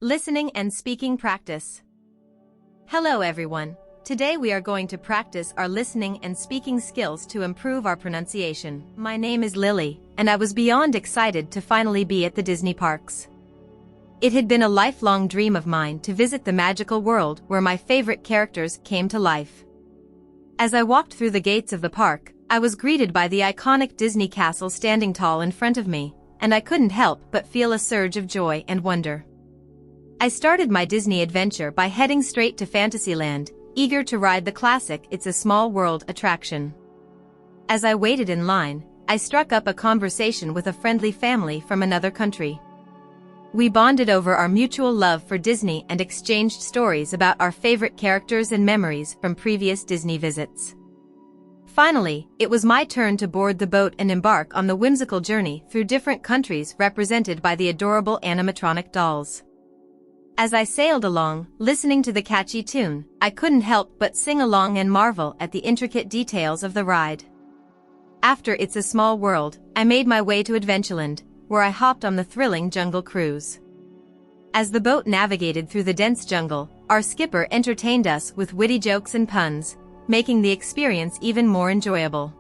Listening and speaking practice. Hello everyone. Today we are going to practice our listening and speaking skills to improve our pronunciation. My name is Lily, and I was beyond excited to finally be at the Disney parks. It had been a lifelong dream of mine to visit the magical world where my favorite characters came to life. As I walked through the gates of the park, I was greeted by the iconic Disney castle standing tall in front of me, and I couldn't help but feel a surge of joy and wonder. I started my Disney adventure by heading straight to Fantasyland, eager to ride the classic It's a Small World attraction. As I waited in line, I struck up a conversation with a friendly family from another country. We bonded over our mutual love for Disney and exchanged stories about our favorite characters and memories from previous Disney visits. Finally, it was my turn to board the boat and embark on the whimsical journey through different countries represented by the adorable animatronic dolls. As I sailed along, listening to the catchy tune, I couldn't help but sing along and marvel at the intricate details of the ride. After It's a Small World, I made my way to Adventureland, where I hopped on the thrilling jungle cruise. As the boat navigated through the dense jungle, our skipper entertained us with witty jokes and puns, making the experience even more enjoyable.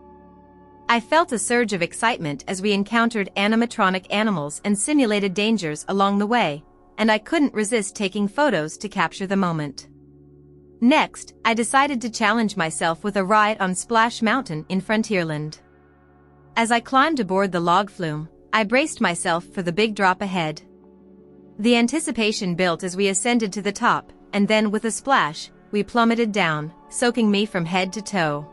I felt a surge of excitement as we encountered animatronic animals and simulated dangers along the way, and I couldn't resist taking photos to capture the moment. Next, I decided to challenge myself with a ride on Splash Mountain in Frontierland. As I climbed aboard the log flume, I braced myself for the big drop ahead. The anticipation built as we ascended to the top, and then with a splash, we plummeted down, soaking me from head to toe.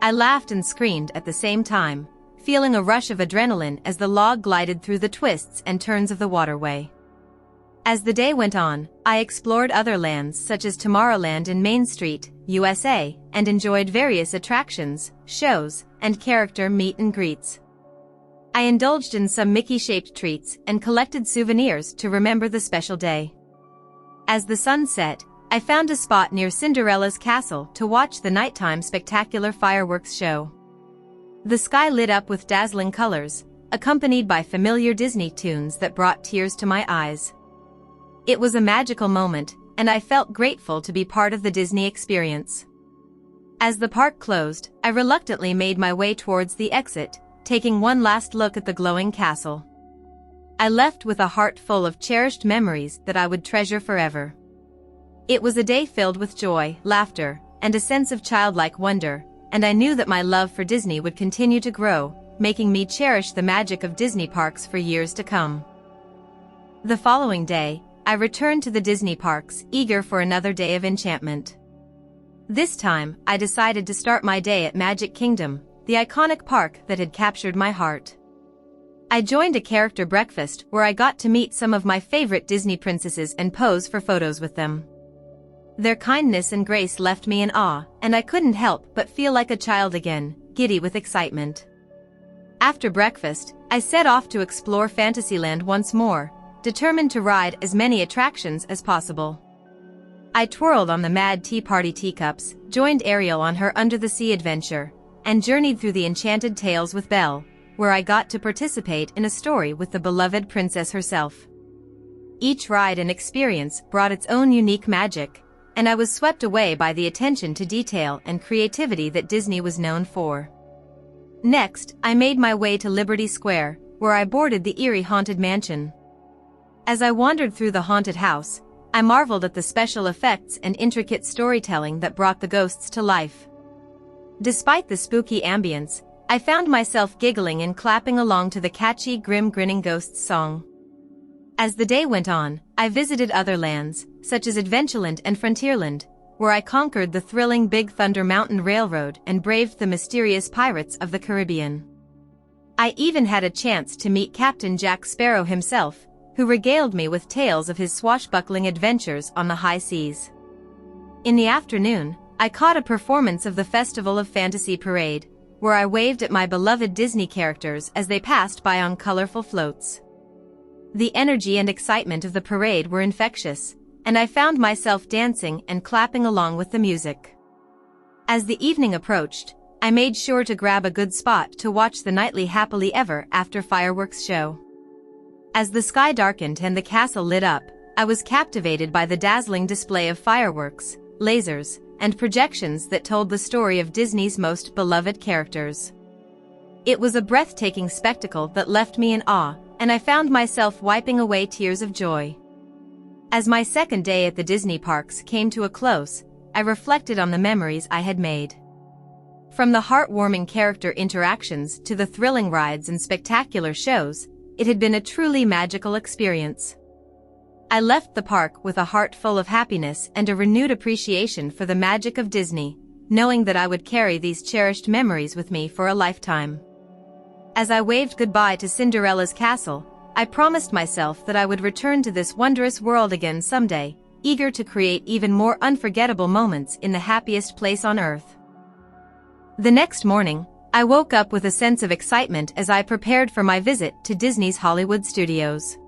I laughed and screamed at the same time, feeling a rush of adrenaline as the log glided through the twists and turns of the waterway. As the day went on, I explored other lands such as Tomorrowland in Main Street, USA, and enjoyed various attractions, shows, and character meet and greets. I indulged in some Mickey-shaped treats and collected souvenirs to remember the special day. As the sun set, I found a spot near Cinderella's castle to watch the nighttime spectacular fireworks show. The sky lit up with dazzling colors, accompanied by familiar Disney tunes that brought tears to my eyes. It was a magical moment, and I felt grateful to be part of the Disney experience. As the park closed, I reluctantly made my way towards the exit, taking one last look at the glowing castle. I left with a heart full of cherished memories that I would treasure forever. It was a day filled with joy, laughter, and a sense of childlike wonder, and I knew that my love for Disney would continue to grow, making me cherish the magic of Disney parks for years to come. The following day, I returned to the Disney parks, eager for another day of enchantment. This time, I decided to start my day at Magic Kingdom, the iconic park that had captured my heart. I joined a character breakfast where I got to meet some of my favorite Disney princesses and pose for photos with them. Their kindness and grace left me in awe, and I couldn't help but feel like a child again, giddy with excitement. After breakfast, I set off to explore Fantasyland once more, determined to ride as many attractions as possible. I twirled on the Mad Tea Party teacups, joined Ariel on her under-the-sea adventure, and journeyed through the Enchanted Tales with Belle, where I got to participate in a story with the beloved princess herself. Each ride and experience brought its own unique magic, and I was swept away by the attention to detail and creativity that Disney was known for. Next, I made my way to Liberty Square, where I boarded the eerie Haunted Mansion. As I wandered through the haunted house, I marveled at the special effects and intricate storytelling that brought the ghosts to life. Despite the spooky ambience, I found myself giggling and clapping along to the catchy Grim Grinning Ghosts song. As the day went on, I visited other lands, such as Adventureland and Frontierland, where I conquered the thrilling Big Thunder Mountain Railroad and braved the mysterious pirates of the Caribbean. I even had a chance to meet Captain Jack Sparrow himself, who regaled me with tales of his swashbuckling adventures on the high seas. In the afternoon, I caught a performance of the Festival of Fantasy Parade, where I waved at my beloved Disney characters as they passed by on colorful floats. The energy and excitement of the parade were infectious, and I found myself dancing and clapping along with the music. As the evening approached, I made sure to grab a good spot to watch the nightly Happily Ever After fireworks show. As the sky darkened and the castle lit up, I was captivated by the dazzling display of fireworks, lasers, and projections that told the story of Disney's most beloved characters. It was a breathtaking spectacle that left me in awe, and I found myself wiping away tears of joy. As my second day at the Disney parks came to a close, I reflected on the memories I had made. From the heartwarming character interactions to the thrilling rides and spectacular shows, it had been a truly magical experience. I left the park with a heart full of happiness and a renewed appreciation for the magic of Disney, knowing that I would carry these cherished memories with me for a lifetime. As I waved goodbye to Cinderella's castle, I promised myself that I would return to this wondrous world again someday, eager to create even more unforgettable moments in the happiest place on earth. The next morning, I woke up with a sense of excitement as I prepared for my visit to Disney's Hollywood Studios.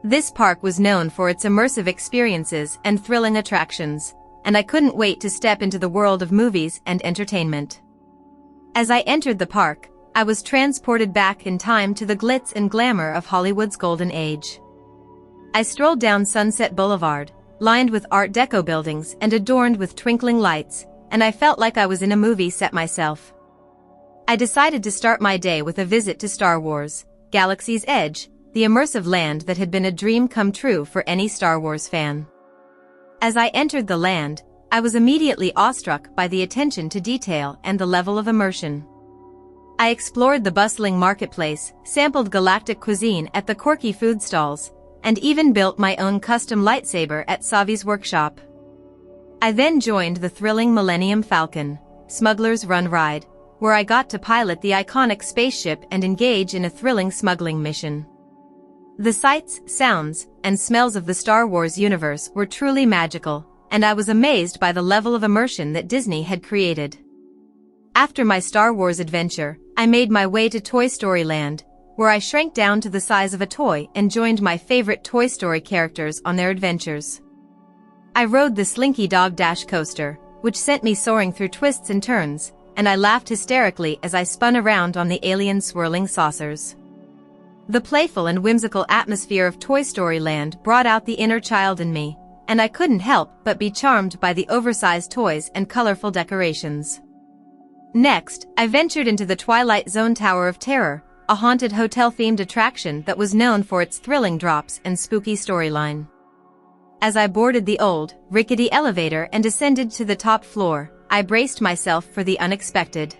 This park was known for its immersive experiences and thrilling attractions, and I couldn't wait to step into the world of movies and entertainment. As I entered the park, I was transported back in time to the glitz and glamour of Hollywood's golden age. I strolled down Sunset Boulevard, lined with Art Deco buildings and adorned with twinkling lights, and I felt like I was in a movie set myself. I decided to start my day with a visit to Star Wars: Galaxy's Edge, the immersive land that had been a dream come true for any Star Wars fan. As I entered the land, I was immediately awestruck by the attention to detail and the level of immersion. I explored the bustling marketplace, sampled galactic cuisine at the quirky food stalls, and even built my own custom lightsaber at Savi's workshop. I then joined the thrilling Millennium Falcon Smuggler's Run ride, where I got to pilot the iconic spaceship and engage in a thrilling smuggling mission. The sights, sounds, and smells of the Star Wars universe were truly magical, and I was amazed by the level of immersion that Disney had created. After my Star Wars adventure, I made my way to Toy Story Land, where I shrank down to the size of a toy and joined my favorite Toy Story characters on their adventures. I rode the Slinky Dog Dash coaster, which sent me soaring through twists and turns, and I laughed hysterically as I spun around on the alien swirling saucers. The playful and whimsical atmosphere of Toy Story Land brought out the inner child in me, and I couldn't help but be charmed by the oversized toys and colorful decorations. Next, I ventured into the Twilight Zone Tower of Terror, a haunted hotel-themed attraction that was known for its thrilling drops and spooky storyline. As I boarded the old, rickety elevator and ascended to the top floor, I braced myself for the unexpected.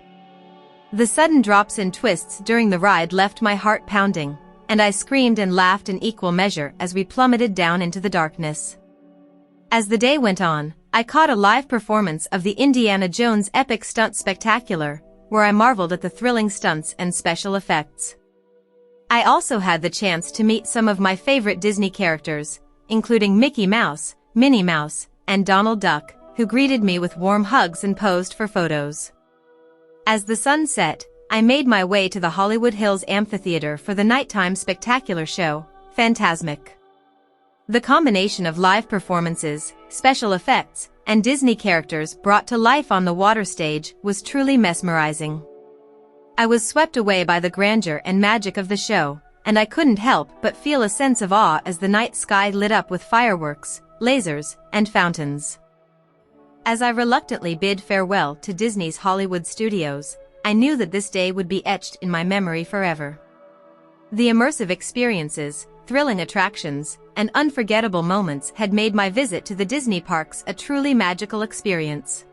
The sudden drops and twists during the ride left my heart pounding, and I screamed and laughed in equal measure as we plummeted down into the darkness. As the day went on, I caught a live performance of the Indiana Jones Epic Stunt Spectacular, where I marveled at the thrilling stunts and special effects. I also had the chance to meet some of my favorite Disney characters, including Mickey Mouse, Minnie Mouse, and Donald Duck, who greeted me with warm hugs and posed for photos. As the sun set, I made my way to the Hollywood Hills Amphitheater for the nighttime spectacular show, Fantasmic. The combination of live performances, special effects, and Disney characters brought to life on the water stage was truly mesmerizing. I was swept away by the grandeur and magic of the show, and I couldn't help but feel a sense of awe as the night sky lit up with fireworks, lasers, and fountains. As I reluctantly bid farewell to Disney's Hollywood Studios, I knew that this day would be etched in my memory forever. The immersive experiences, thrilling attractions, and unforgettable moments had made my visit to the Disney parks a truly magical experience.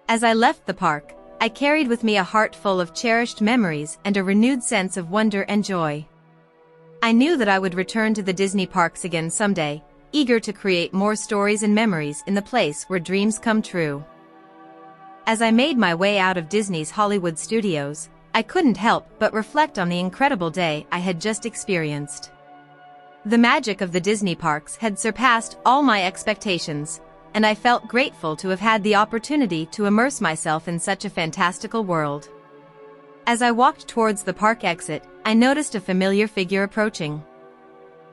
As I left the park, I carried with me a heart full of cherished memories and a renewed sense of wonder and joy. I knew that I would return to the Disney parks again someday, eager to create more stories and memories in the place where dreams come true. As I made my way out of Disney's Hollywood Studios, I couldn't help but reflect on the incredible day I had just experienced. The magic of the Disney parks had surpassed all my expectations, and I felt grateful to have had the opportunity to immerse myself in such a fantastical world. As I walked towards the park exit, I noticed a familiar figure approaching.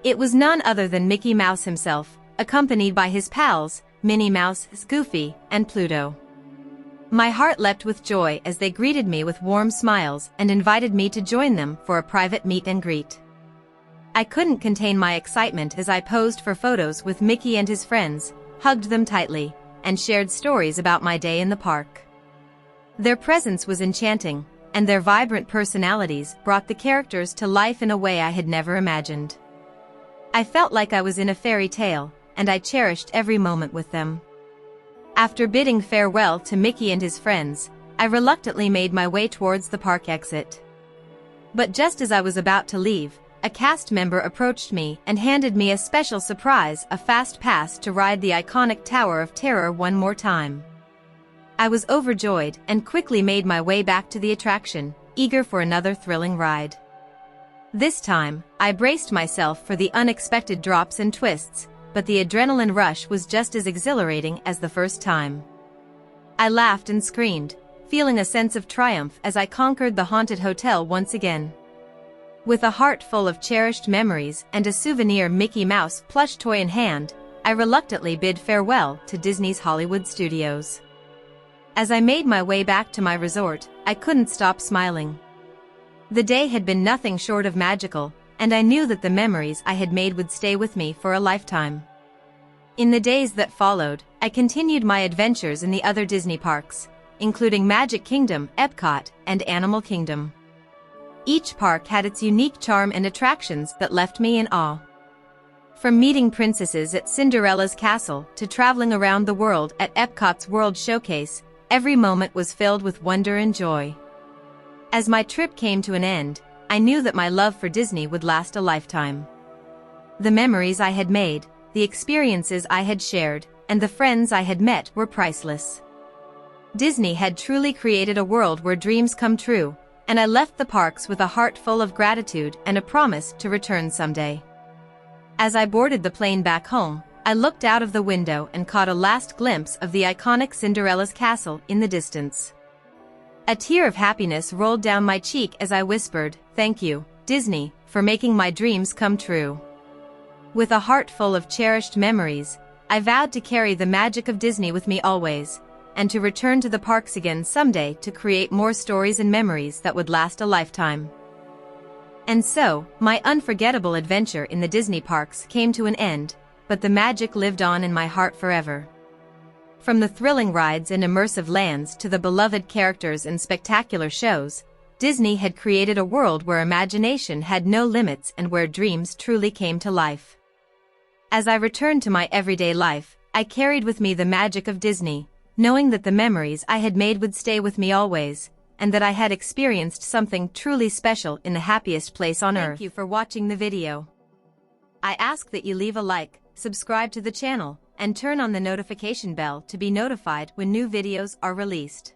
It was none other than Mickey Mouse himself, accompanied by his pals, Minnie Mouse, Goofy, and Pluto. My heart leapt with joy as they greeted me with warm smiles and invited me to join them for a private meet and greet. I couldn't contain my excitement as I posed for photos with Mickey and his friends, hugged them tightly, and shared stories about my day in the park. Their presence was enchanting, and their vibrant personalities brought the characters to life in a way I had never imagined. I felt like I was in a fairy tale, and I cherished every moment with them. After bidding farewell to Mickey and his friends, I reluctantly made my way towards the park exit. But just as I was about to leave, a cast member approached me and handed me a special surprise, a fast pass to ride the iconic Tower of Terror one more time. I was overjoyed and quickly made my way back to the attraction, eager for another thrilling ride. This time, I braced myself for the unexpected drops and twists, but the adrenaline rush was just as exhilarating as the first time. I laughed and screamed, feeling a sense of triumph as I conquered the haunted hotel once again. With a heart full of cherished memories and a souvenir Mickey Mouse plush toy in hand, I reluctantly bid farewell to Disney's Hollywood Studios. As I made my way back to my resort, I couldn't stop smiling. The day had been nothing short of magical, and I knew that the memories I had made would stay with me for a lifetime. In the days that followed, I continued my adventures in the other Disney parks, including Magic Kingdom, Epcot, and Animal Kingdom. Each park had its unique charm and attractions that left me in awe. From meeting princesses at Cinderella's castle to traveling around the world at Epcot's World Showcase, every moment was filled with wonder and joy. As my trip came to an end, I knew that my love for Disney would last a lifetime. The memories I had made, the experiences I had shared, and the friends I had met were priceless. Disney had truly created a world where dreams come true, and I left the parks with a heart full of gratitude and a promise to return someday. As I boarded the plane back home, I looked out of the window and caught a last glimpse of the iconic Cinderella's castle in the distance. A tear of happiness rolled down my cheek as I whispered, "Thank you, Disney, for making my dreams come true." With a heart full of cherished memories, I vowed to carry the magic of Disney with me always, and to return to the parks again someday to create more stories and memories that would last a lifetime. And so, my unforgettable adventure in the Disney parks came to an end, but the magic lived on in my heart forever. From the thrilling rides and immersive lands to the beloved characters and spectacular shows, Disney had created a world where imagination had no limits and where dreams truly came to life. As I returned to my everyday life, I carried with me the magic of Disney, knowing that the memories I had made would stay with me always, and that I had experienced something truly special in the happiest place on earth. Thank you for watching the video. I ask that you leave a like, subscribe to the channel, and turn on the notification bell to be notified when new videos are released.